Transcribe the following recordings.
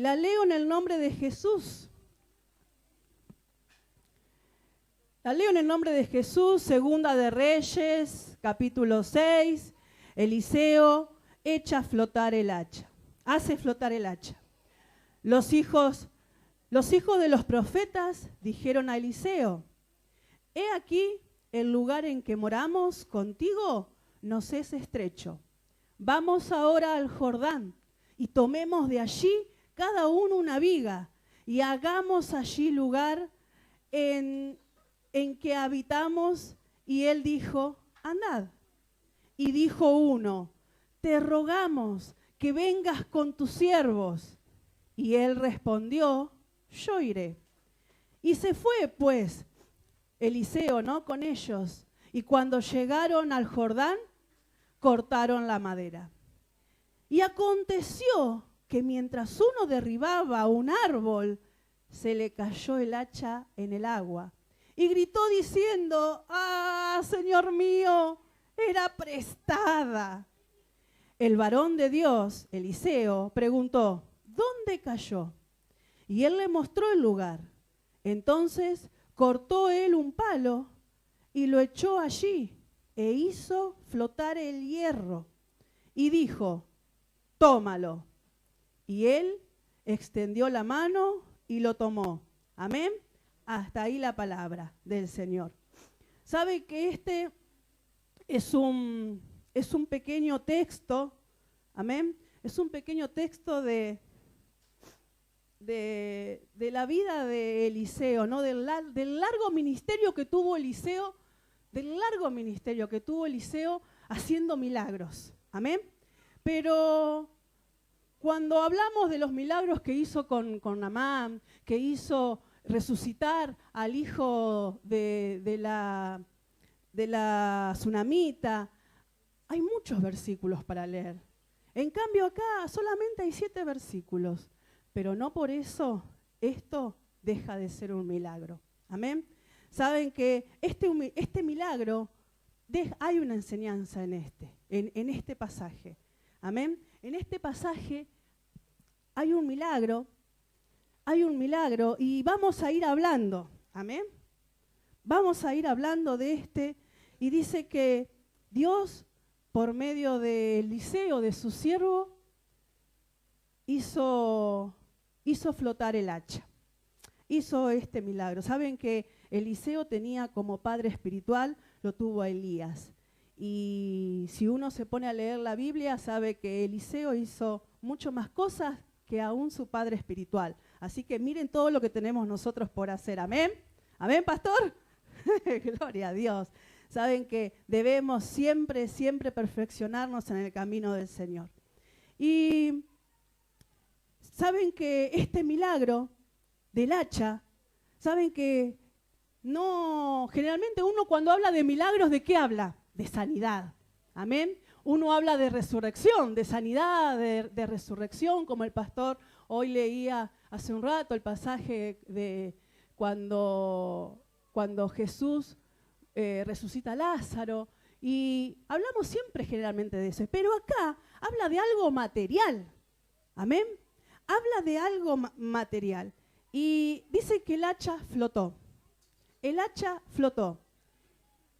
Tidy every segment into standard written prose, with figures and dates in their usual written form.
la leo en el nombre de Jesús. La leo en el nombre de Jesús, Segunda de Reyes, capítulo 6. Eliseo echa a flotar el hacha, hace flotar el hacha. Los hijos de los profetas dijeron a Eliseo: he aquí el lugar en que moramos contigo nos es estrecho. Vamos ahora al Jordán y tomemos de allí cada uno una viga y hagamos allí lugar en que habitamos. Y él dijo: andad. Y dijo uno: te rogamos que vengas con tus siervos. Y él respondió: yo iré. Y se fue pues Eliseo, ¿no?, con ellos. Y cuando llegaron al Jordán, cortaron la madera. Y aconteció que mientras uno derribaba un árbol, se le cayó el hacha en el agua. Y gritó diciendo: ¡ah, Señor mío! Era prestada. El varón de Dios, Eliseo, preguntó: ¿dónde cayó? Y él le mostró el lugar. Entonces cortó él un palo y lo echó allí e hizo flotar el hierro. Y dijo: tómalo. Y él extendió la mano y lo tomó. Amén. Hasta ahí la palabra del Señor. ¿Sabe que este es un pequeño texto? Amén. Es un pequeño texto de la vida de Eliseo, ¿no? Del largo ministerio que tuvo Eliseo, haciendo milagros. Amén. Pero cuando hablamos de los milagros que hizo con Naamán, que hizo resucitar al hijo de la tsunamita, hay muchos versículos para leer. En cambio acá solamente hay 7 versículos, pero no por eso esto deja de ser un milagro. Amén. Saben que este milagro, hay una enseñanza en este pasaje. Amén. En este pasaje hay un milagro y vamos a ir hablando. Amén. Vamos a ir hablando de y dice que Dios, por medio de Eliseo, de su siervo, hizo flotar el hacha. Hizo este milagro. Saben que Eliseo tenía como padre espiritual, lo tuvo a Elías. Y si uno se pone a leer la Biblia, sabe que Eliseo hizo mucho más cosas que aún su padre espiritual. Así que miren todo lo que tenemos nosotros por hacer. Amén. Amén, pastor. Gloria a Dios. Saben que debemos siempre perfeccionarnos en el camino del Señor. Y saben que este milagro del hacha, saben que no, generalmente uno cuando habla de milagros, ¿de qué habla? De sanidad. Amén. Uno habla de resurrección, de sanidad, de resurrección, como el pastor hoy leía hace un rato el pasaje de cuando Jesús resucita a Lázaro. Y hablamos siempre generalmente de eso. Pero acá habla de algo material. Amén. Habla de algo material. Y dice que el hacha flotó. El hacha flotó.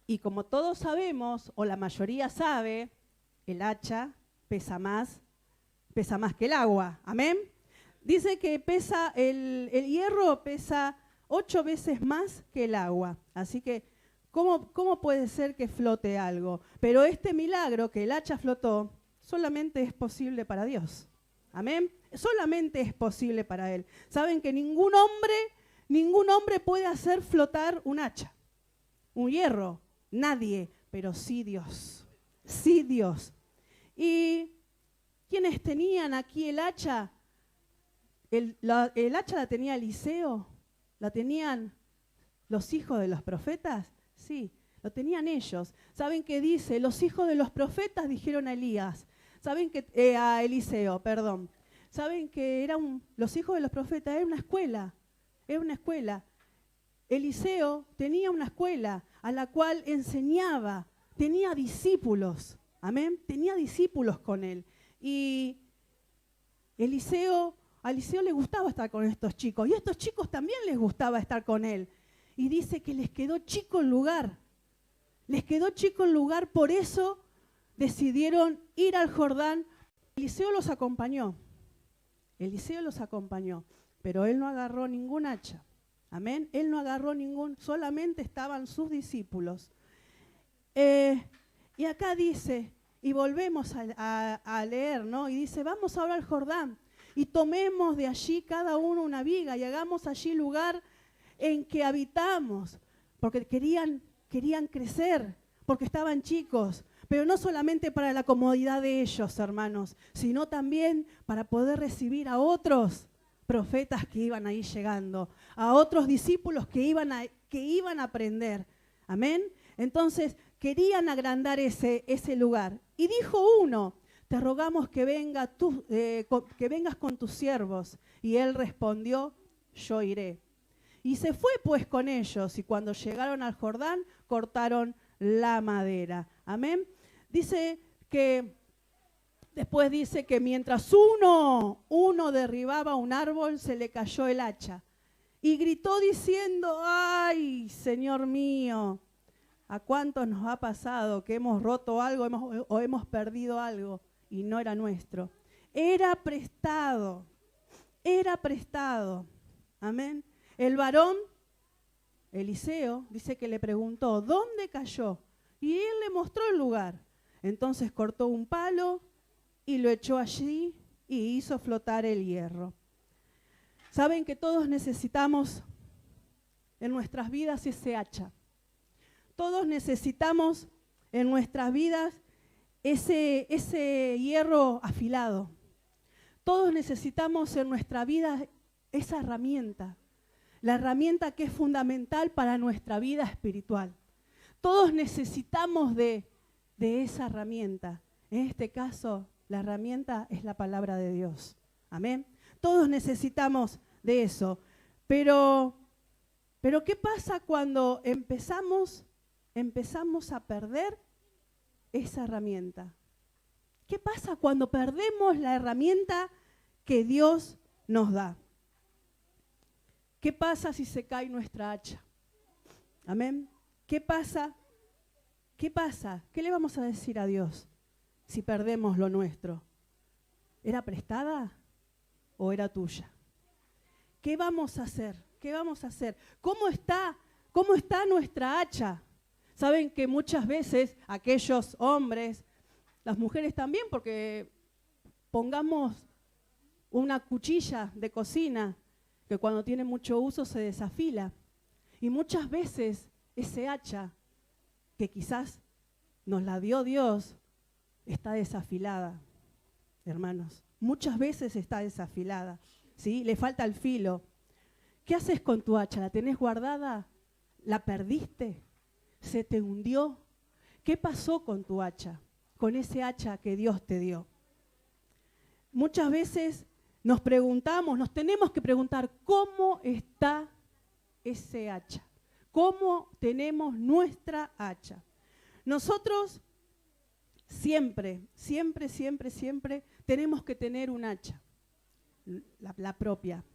Y como todos sabemos, o la mayoría sabe, el hacha pesa más que el agua. Amén. Dice que el hierro pesa 8 veces más que el agua. Así que, ¿cómo puede ser que flote algo? Pero este milagro, que el hacha flotó, solamente es posible para Dios. Amén. Solamente es posible para Él. Saben que ningún hombre puede hacer flotar un hacha, un hierro. Nadie, pero sí Dios. Sí Dios. ¿Y quiénes tenían aquí el hacha? El hacha la tenía Eliseo. ¿La tenían los hijos de los profetas? Sí, lo tenían ellos. ¿Saben qué dice? Los hijos de los profetas dijeron a Eliseo, perdón. ¿Saben que los hijos de los profetas era una escuela? Era una escuela. Eliseo tenía una escuela a la cual enseñaba, tenía discípulos. Amén. Tenía discípulos con él. Y Eliseo a Eliseo le gustaba estar con estos chicos y a estos chicos también les gustaba estar con él. Y dice que les quedó chico el lugar. Les quedó chico el lugar, por eso decidieron ir al Jordán. Eliseo los acompañó. Eliseo los acompañó, pero él no agarró ningún hacha. Amén. Él no agarró solamente estaban sus discípulos. Y acá dice, y volvemos a leer, ¿no? Y dice, vamos ahora al Jordán y tomemos de allí cada uno una viga y hagamos allí lugar en que habitamos, porque querían crecer, porque estaban chicos, pero no solamente para la comodidad de ellos, hermanos, sino también para poder recibir a otros profetas que iban ahí llegando, a otros discípulos que iban a aprender. Amén. Entonces querían agrandar ese lugar. Y dijo uno, te rogamos que vengas con tus siervos. Y él respondió, yo iré. Y se fue pues con ellos, y cuando llegaron al Jordán, cortaron la madera. Amén. Después dice que mientras uno derribaba un árbol, se le cayó el hacha. Y gritó diciendo, ay, Señor mío, ¿a cuántos nos ha pasado que hemos roto algo o hemos perdido algo y no era nuestro? Era prestado. Amén. El varón, Eliseo, dice que le preguntó, ¿dónde cayó? Y él le mostró el lugar. Entonces cortó un palo y lo echó allí y hizo flotar el hierro. Saben que todos necesitamos en nuestras vidas ese hacha. Todos necesitamos en nuestras vidas ese hierro afilado. Todos necesitamos en nuestra vida esa herramienta. La herramienta que es fundamental para nuestra vida espiritual. Todos necesitamos de esa herramienta. En este caso, la herramienta es la palabra de Dios. Amén. Todos necesitamos de eso. Pero ¿qué pasa cuando empezamos a perder esa herramienta? ¿Qué pasa cuando perdemos la herramienta que Dios nos da? ¿Qué pasa si se cae nuestra hacha? Amén. ¿Qué pasa? ¿Qué pasa? ¿Qué le vamos a decir a Dios si perdemos lo nuestro? ¿Era prestada o era tuya? ¿Qué vamos a hacer? ¿Qué vamos a hacer? ¿Cómo está nuestra hacha? Saben que muchas veces aquellos hombres, las mujeres también, porque pongamos una cuchilla de cocina que cuando tiene mucho uso se desafila. Y muchas veces ese hacha que quizás nos la dio Dios está desafilada, hermanos. Muchas veces está desafilada, ¿sí? Le falta el filo. ¿Qué haces con tu hacha? ¿La tenés guardada? ¿La perdiste? ¿Se te hundió? ¿Qué pasó con tu hacha? Con ese hacha que Dios te dio. Muchas veces nos tenemos que preguntar, ¿cómo está ese hacha? ¿Cómo tenemos nuestra hacha? Nosotros siempre tenemos que tener un hacha, la propia,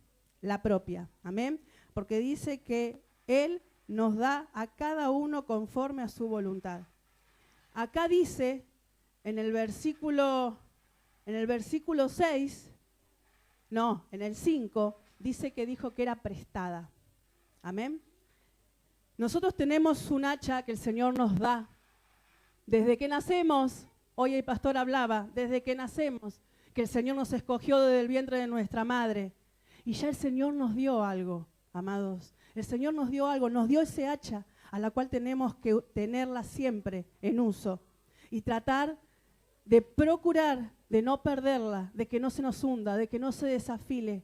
amén, porque dice que Él nos da a cada uno conforme a su voluntad. Acá dice, en el versículo 6, no, en el 5, dice que dijo que era prestada, amén. Nosotros tenemos un hacha que el Señor nos da. Desde que nacemos, hoy el pastor hablaba, desde que nacemos, que el Señor nos escogió desde el vientre de nuestra madre. Y ya el Señor nos dio algo, amados. El Señor nos dio algo, nos dio ese hacha a la cual tenemos que tenerla siempre en uso. Y tratar de procurar de no perderla, de que no se nos hunda, de que no se desafile.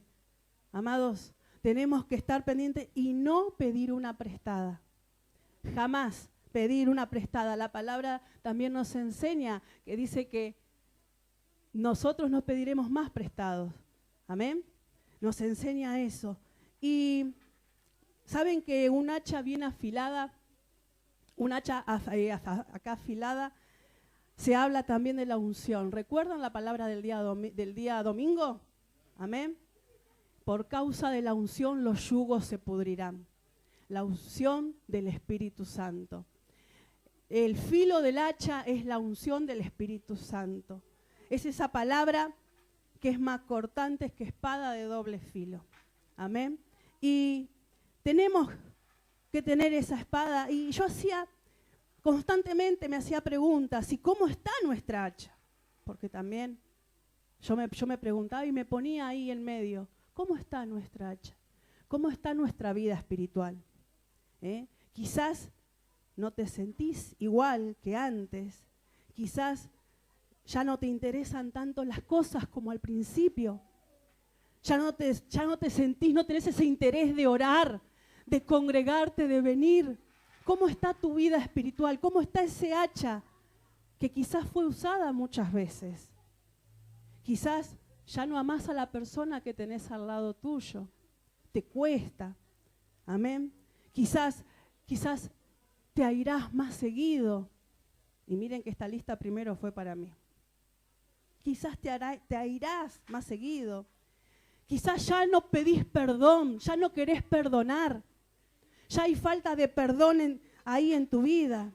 Amados, tenemos que estar pendientes y no pedir una prestada. Jamás pedir una prestada. La palabra también nos enseña que dice que nosotros no pediremos más prestados. Amén. Nos enseña eso. Y saben que un hacha bien afilada, un hacha acá afilada, se habla también de la unción. ¿Recuerdan la palabra del día domingo? Amén. por causa de la unción los yugos se pudrirán. La unción del Espíritu Santo. El filo del hacha es la unción del Espíritu Santo. Es esa palabra que es más cortante que espada de doble filo. Amén. Y tenemos que tener esa espada. Y yo constantemente me hacía preguntas, ¿y cómo está nuestra hacha? Porque también yo me preguntaba y me ponía ahí en medio, ¿cómo está nuestra hacha? ¿Cómo está nuestra vida espiritual? Quizás no te sentís igual que antes, quizás ya no te interesan tanto las cosas como al principio, ya no te sentís, no tenés ese interés de orar, de congregarte, de venir. ¿Cómo está tu vida espiritual? ¿Cómo está ese hacha que quizás fue usada muchas veces? Quizás ya no amás a la persona que tenés al lado tuyo, te cuesta, amén. Quizás te airás más seguido. Y miren que esta lista primero fue para mí. Quizás te airás más seguido. Quizás ya no pedís perdón, ya no querés perdonar. Ya hay falta de perdón ahí en tu vida.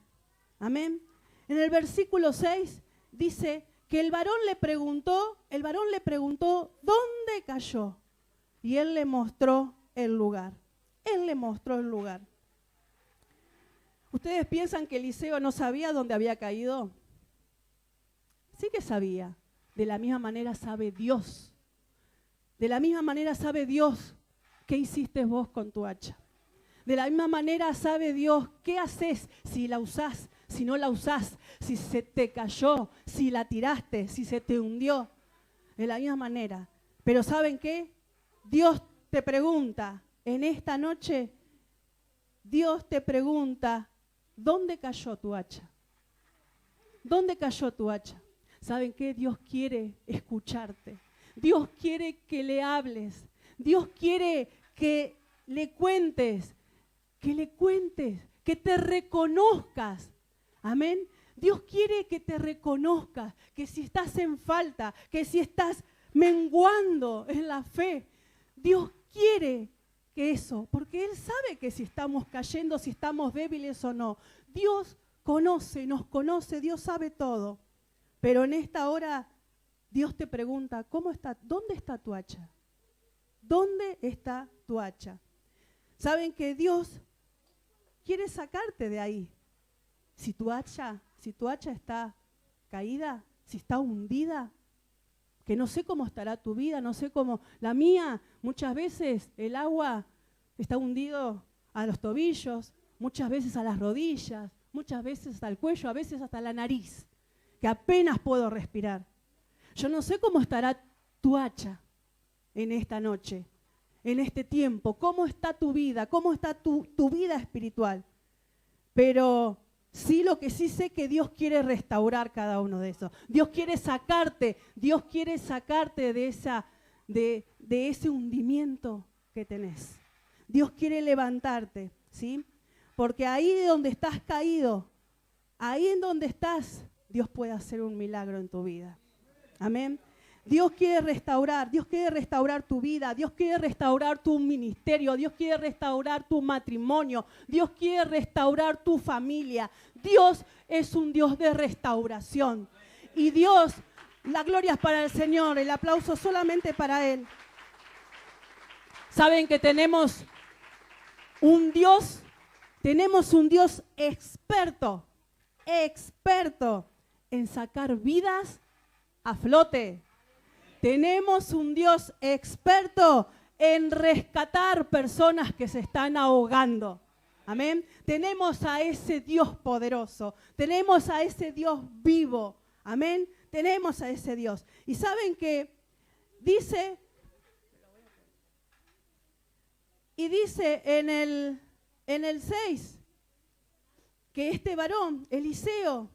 Amén. En el versículo 6 dice que el varón le preguntó, ¿dónde cayó? Y él le mostró el lugar. Él le mostró el lugar. ¿Ustedes piensan que Eliseo no sabía dónde había caído? Sí que sabía. De la misma manera sabe Dios. De la misma manera sabe Dios qué hiciste vos con tu hacha. De la misma manera sabe Dios qué haces, si la usás, si no la usás, si se te cayó, si la tiraste, si se te hundió. De la misma manera. Pero ¿saben qué? Dios te pregunta, en esta noche, Dios te pregunta, ¿dónde cayó tu hacha? ¿Dónde cayó tu hacha? ¿Saben qué? Dios quiere escucharte. Dios quiere que le hables. Dios quiere que le cuentes, que te reconozcas. Amén. Dios quiere que te reconozcas, que si estás en falta, que si estás menguando en la fe, Dios quiere que eso, porque Él sabe que si estamos cayendo, si estamos débiles o no. Dios nos conoce, Dios sabe todo. Pero en esta hora Dios te pregunta, ¿dónde está tu hacha? ¿Dónde está tu hacha? ¿Saben que Dios quiere sacarte de ahí? Si tu hacha está caída, si está hundida, que no sé cómo estará tu vida, no sé cómo, la mía, muchas veces el agua está hundido a los tobillos, muchas veces a las rodillas, muchas veces hasta el cuello, a veces hasta la nariz, que apenas puedo respirar. Yo no sé cómo estará tu hacha en esta noche, en este tiempo, cómo está tu vida, cómo está tu vida espiritual. Pero sí, lo que sí sé que Dios quiere restaurar cada uno de esos. Dios quiere sacarte de ese hundimiento que tenés. Dios quiere levantarte, ¿sí? Porque ahí donde estás caído, ahí en donde estás, Dios puede hacer un milagro en tu vida. Amén. Dios quiere restaurar tu vida, Dios quiere restaurar tu ministerio, Dios quiere restaurar tu matrimonio, Dios quiere restaurar tu familia. Dios es un Dios de restauración. Y Dios, la gloria es para el Señor, el aplauso solamente para Él. Saben que tenemos un Dios experto en sacar vidas a flote. Tenemos un Dios experto en rescatar personas que se están ahogando. Amén. Tenemos a ese Dios poderoso. Tenemos a ese Dios vivo. Amén. Tenemos a ese Dios. Y saben que dice en el 6 que este varón, Eliseo,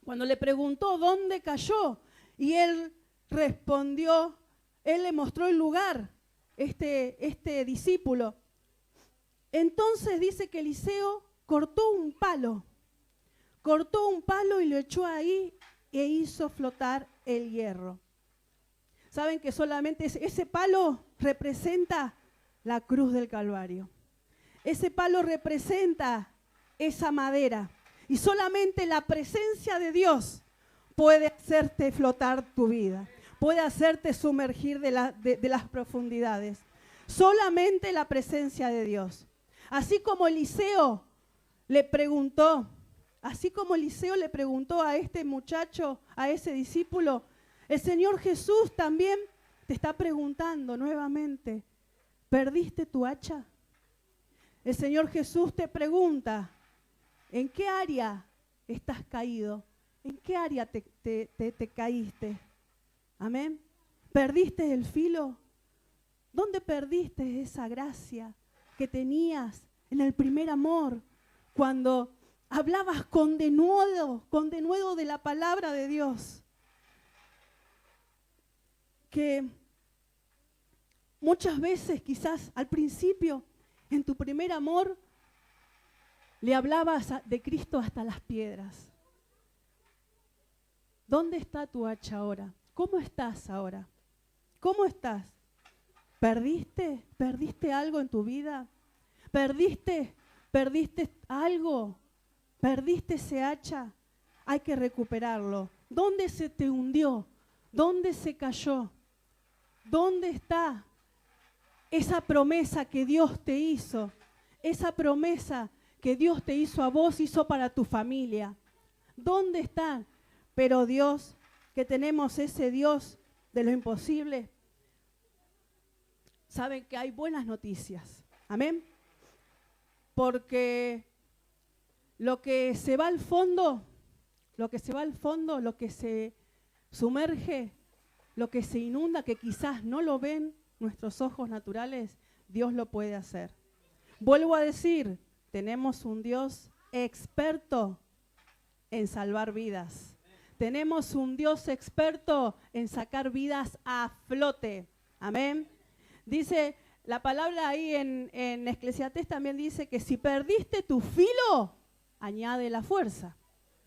cuando le preguntó dónde cayó, y él respondió, él le mostró el lugar, este discípulo. Entonces dice que Eliseo cortó un palo y lo echó ahí e hizo flotar el hierro. Saben que solamente ese palo representa la cruz del Calvario. Ese palo representa esa madera. Y solamente la presencia de Dios puede hacerte flotar tu vida. Puede hacerte sumergir de las profundidades. Solamente la presencia de Dios. Así como Eliseo le preguntó a este muchacho, a ese discípulo, el Señor Jesús también te está preguntando nuevamente, ¿perdiste tu hacha? El Señor Jesús te pregunta, ¿en qué área estás caído? ¿En qué área te caíste? Amén. ¿Perdiste el filo? ¿Dónde perdiste esa gracia que tenías en el primer amor? Cuando hablabas con denuedo de la palabra de Dios. Que muchas veces, quizás al principio, en tu primer amor, le hablabas de Cristo hasta las piedras. ¿Dónde está tu hacha ahora? ¿Cómo estás ahora? ¿Cómo estás? ¿Perdiste? ¿Perdiste algo en tu vida? ¿Perdiste algo? ¿Perdiste ese hacha? Hay que recuperarlo. ¿Dónde se te hundió? ¿Dónde se cayó? ¿Dónde está esa promesa que Dios te hizo? Esa promesa que Dios te hizo a vos, hizo para tu familia. ¿Dónde está? Pero Dios, que tenemos ese Dios de lo imposible, saben que hay buenas noticias. Amén. Porque lo que se va al fondo, lo que se sumerge, lo que se inunda, que quizás no lo ven nuestros ojos naturales, Dios lo puede hacer. Vuelvo a decir, tenemos un Dios experto en salvar vidas. Tenemos un Dios experto en sacar vidas a flote. Amén. Dice la palabra ahí en Eclesiastés también dice que si perdiste tu filo, añade la fuerza.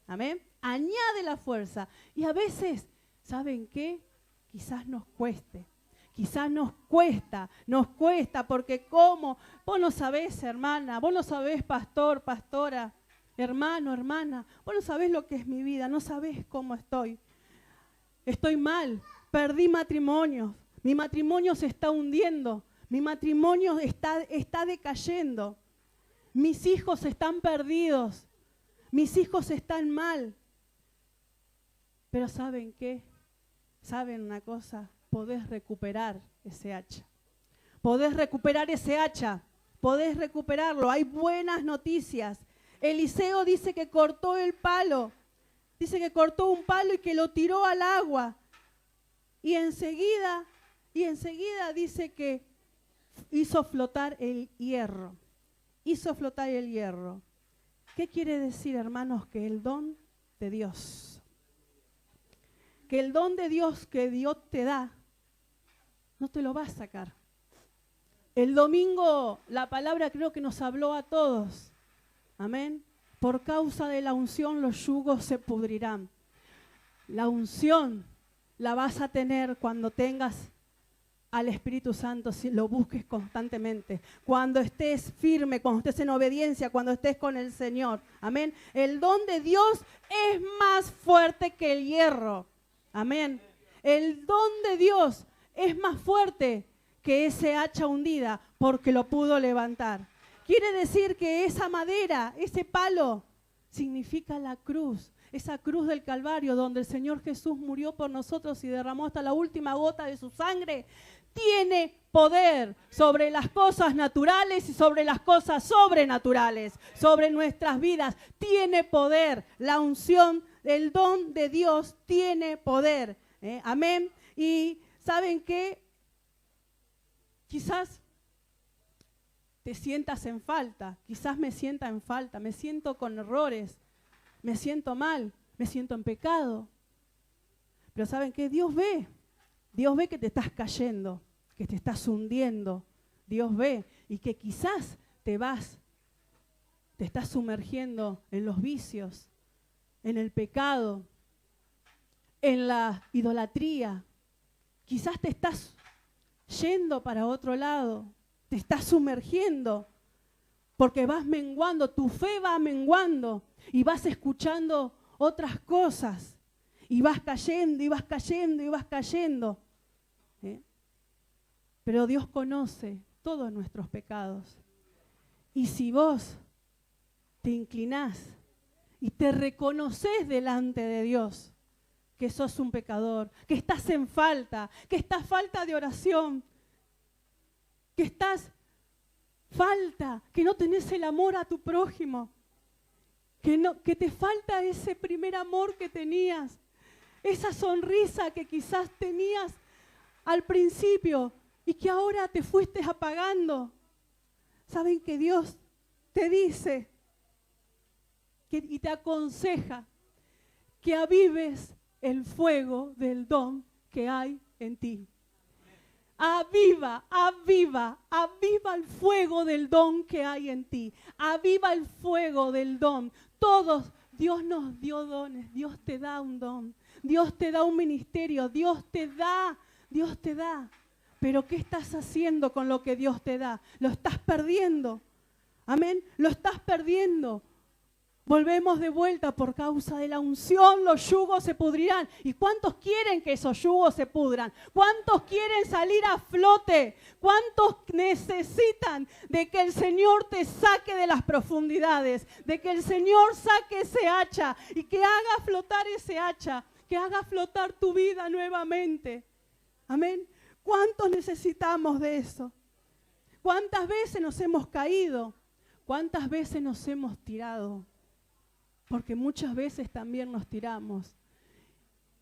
Amén. Añade la fuerza. Y a veces, ¿saben qué? Quizás nos cueste. Quizás nos cuesta, porque ¿cómo? Vos no sabés, hermana, vos no sabés, pastor, pastora, hermano, hermana, vos no sabés lo que es mi vida, no sabés cómo estoy. Estoy mal, perdí matrimonio, mi matrimonio se está hundiendo, mi matrimonio está decayendo, mis hijos están perdidos, mis hijos están mal. Pero ¿saben qué? ¿Saben una cosa? Podés recuperar ese hacha. Podés recuperar ese hacha. Podés recuperarlo. Hay buenas noticias. Eliseo dice que cortó el palo. Dice que cortó un palo y que lo tiró al agua. Y enseguida dice que hizo flotar el hierro. Hizo flotar el hierro. ¿Qué quiere decir, hermanos? Que el don de Dios, que el don de Dios que Dios te da, no te lo va a sacar. El domingo la palabra creo que nos habló a todos. Amén. Por causa de la unción los yugos se pudrirán. La unción la vas a tener cuando tengas al Espíritu Santo, si lo busques constantemente. Cuando estés firme, cuando estés en obediencia, cuando estés con el Señor. Amén. El don de Dios es más fuerte que el hierro. Amén. El don de Dios es más fuerte que ese hacha hundida porque lo pudo levantar. Quiere decir que esa madera, ese palo, significa la cruz. Esa cruz del Calvario donde el Señor Jesús murió por nosotros y derramó hasta la última gota de su sangre, tiene poder sobre las cosas naturales y sobre las cosas sobrenaturales, sobre nuestras vidas. Tiene poder. La unción, el don de Dios tiene poder. Amén. Y ¿saben qué? Quizás te sientas en falta, quizás me sienta en falta, me siento con errores, me siento mal, me siento en pecado. Pero ¿saben qué? Dios ve que te estás cayendo, que te estás hundiendo. Dios ve y que quizás te estás sumergiendo en los vicios, en el pecado, en la idolatría. quizás te estás yendo para otro lado, te estás sumergiendo, porque vas menguando, tu fe va menguando y vas escuchando otras cosas y vas cayendo y vas cayendo y vas cayendo. Pero Dios conoce todos nuestros pecados. Y si vos te inclinás y te reconoces delante de Dios que sos un pecador, que estás en falta, que estás falta de oración, que estás falta, que no tenés el amor a tu prójimo, que te falta ese primer amor que tenías, esa sonrisa que quizás tenías al principio y que ahora te fuiste apagando. ¿Saben que Dios te dice y te aconseja que avives el fuego del don que hay en ti? Aviva, aviva, aviva el fuego del don que hay en ti. Aviva el fuego del don. Todos, Dios nos dio dones, Dios te da un don, Dios te da un ministerio, Dios te da. Pero ¿qué estás haciendo con lo que Dios te da? Lo estás perdiendo. Amén, lo estás perdiendo. Volvemos de vuelta por causa de la unción, los yugos se pudrirán. ¿Y cuántos quieren que esos yugos se pudran? ¿Cuántos quieren salir a flote? ¿Cuántos necesitan de que el Señor te saque de las profundidades? De que el Señor saque ese hacha y que haga flotar ese hacha, que haga flotar tu vida nuevamente. Amén. ¿Cuántos necesitamos de eso? ¿Cuántas veces nos hemos caído? ¿Cuántas veces nos hemos tirado? Porque muchas veces también nos tiramos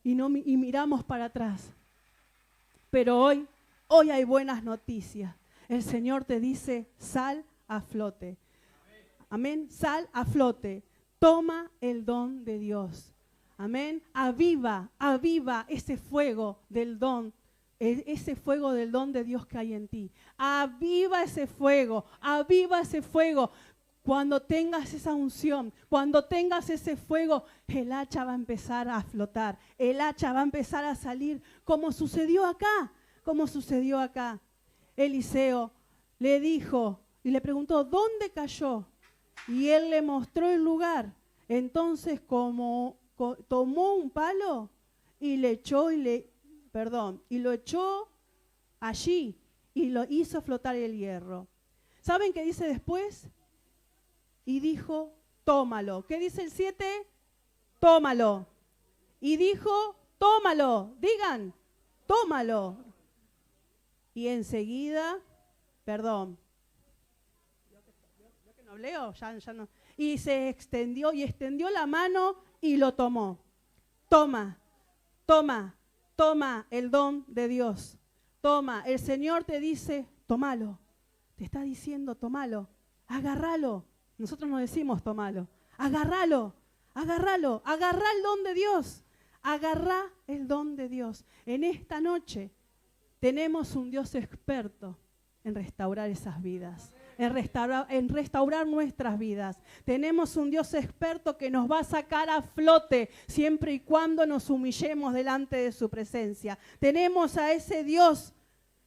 y miramos para atrás. Pero hoy hay buenas noticias. El Señor te dice, sal a flote. Amén. Sal a flote. Toma el don de Dios. Amén. Aviva ese fuego del don. Ese fuego del don de Dios que hay en ti. Aviva ese fuego. Aviva ese fuego. Cuando tengas esa unción, cuando tengas ese fuego, el hacha va a empezar a flotar. El hacha va a empezar a salir como sucedió acá. Eliseo le dijo y le preguntó, ¿dónde cayó? Y él le mostró el lugar. Entonces tomó un palo y lo echó allí y lo hizo flotar el hierro. ¿Saben qué dice después? Y dijo, tómalo. ¿Qué dice el 7? Tómalo. Y dijo, tómalo. Digan, tómalo. Y enseguida, perdón. ¿Yo que no leo? Ya no. Y se extendió la mano y lo tomó. Toma el don de Dios. Toma, el Señor te dice, tómalo. Te está diciendo, tómalo. Agárralo. Nosotros no decimos tómalo. Agárralo. Agarrá el don de Dios. Agarrá el don de Dios. En esta noche tenemos un Dios experto en restaurar esas vidas, en restaurar nuestras vidas. Tenemos un Dios experto que nos va a sacar a flote siempre y cuando nos humillemos delante de su presencia. Tenemos a ese Dios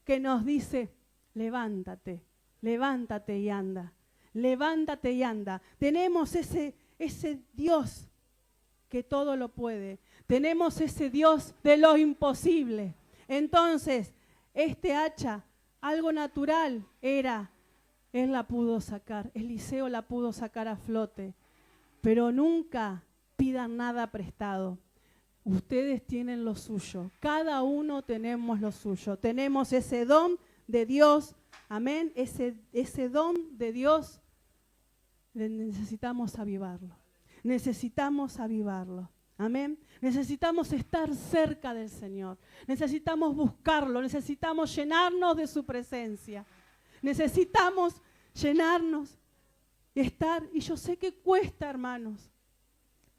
que nos dice, levántate y anda. Levántate y anda. Tenemos ese Dios que todo lo puede. Tenemos ese Dios de lo imposible. Entonces, este hacha, algo natural era, él la pudo sacar, Eliseo la pudo sacar a flote. Pero nunca pidan nada prestado. Ustedes tienen lo suyo. Cada uno tenemos lo suyo. Tenemos ese don de Dios. Amén. Ese don de Dios necesitamos avivarlo. Amén. Necesitamos estar cerca del Señor. Necesitamos buscarlo. Necesitamos llenarnos de su presencia. Necesitamos llenarnos y estar. Y yo sé que cuesta, hermanos.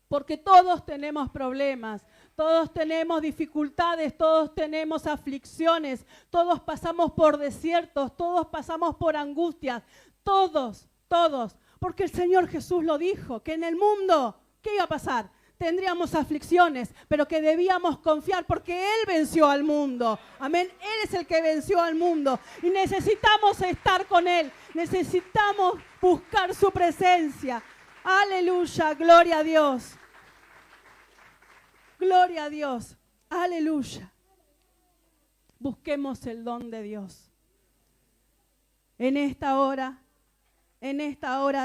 Porque todos tenemos problemas, todos tenemos dificultades, todos tenemos aflicciones, todos pasamos por desiertos, todos pasamos por angustias, todos. Porque el Señor Jesús lo dijo, que en el mundo, ¿qué iba a pasar? tendríamos aflicciones, pero que debíamos confiar porque Él venció al mundo. Amén. Él es el que venció al mundo y necesitamos estar con Él. Necesitamos buscar su presencia. Aleluya, gloria a Dios. Gloria a Dios. Aleluya. Busquemos el don de Dios. En esta hora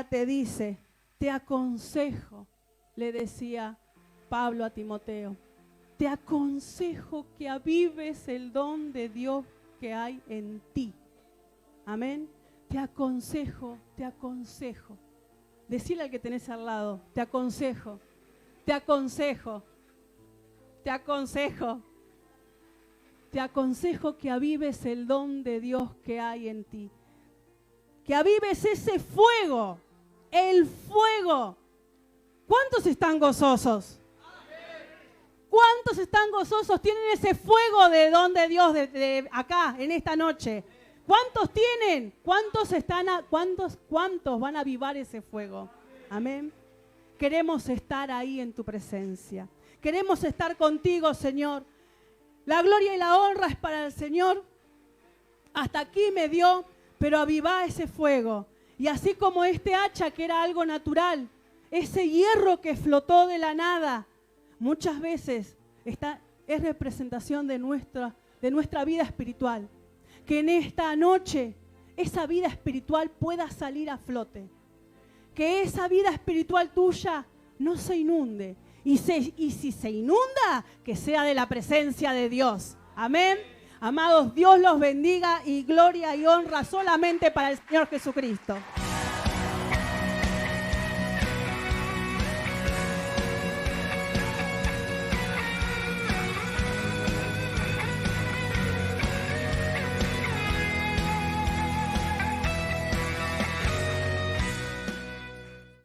te dice, te aconsejo, le decía Pablo a Timoteo, te aconsejo que avives el don de Dios que hay en ti. Amén. Te aconsejo, te aconsejo. Decile al que tenés al lado, te aconsejo, te aconsejo, te aconsejo. Te aconsejo que avives el don de Dios que hay en ti. Que avives ese fuego, el fuego. ¿Cuántos están gozosos? ¿Cuántos están gozosos? Tienen ese fuego de don de Dios de acá, en esta noche. ¿Cuántos tienen? ¿Cuántos van a avivar ese fuego? Amén. Queremos estar ahí en tu presencia. Queremos estar contigo, Señor. La gloria y la honra es para el Señor. Hasta aquí me dio, pero avivá ese fuego. Y así como este hacha que era algo natural, ese hierro que flotó de la nada, muchas veces es representación de nuestra vida espiritual. Que en esta noche esa vida espiritual pueda salir a flote. Que esa vida espiritual tuya no se inunde. Y si se inunda, que sea de la presencia de Dios. Amén. Amados, Dios los bendiga y gloria y honra solamente para el Señor Jesucristo.